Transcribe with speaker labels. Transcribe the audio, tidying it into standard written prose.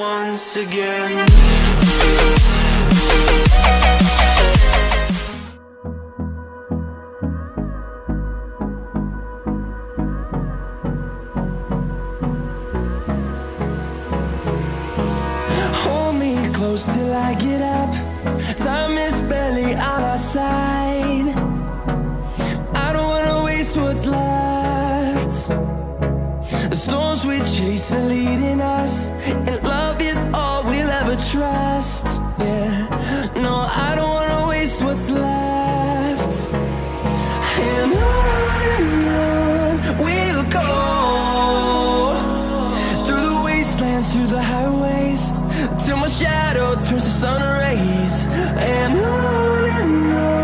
Speaker 1: once again.
Speaker 2: Hold me close till I get up. Time is barely on our side. I don't wanna waste what's left. The storms we chase are leading us, and love is all we'll ever trust. Yeah, no, I don't wanna waste what's left. And on we'll go, through the wastelands, through the highways, till my shadow turns to sun rays. And on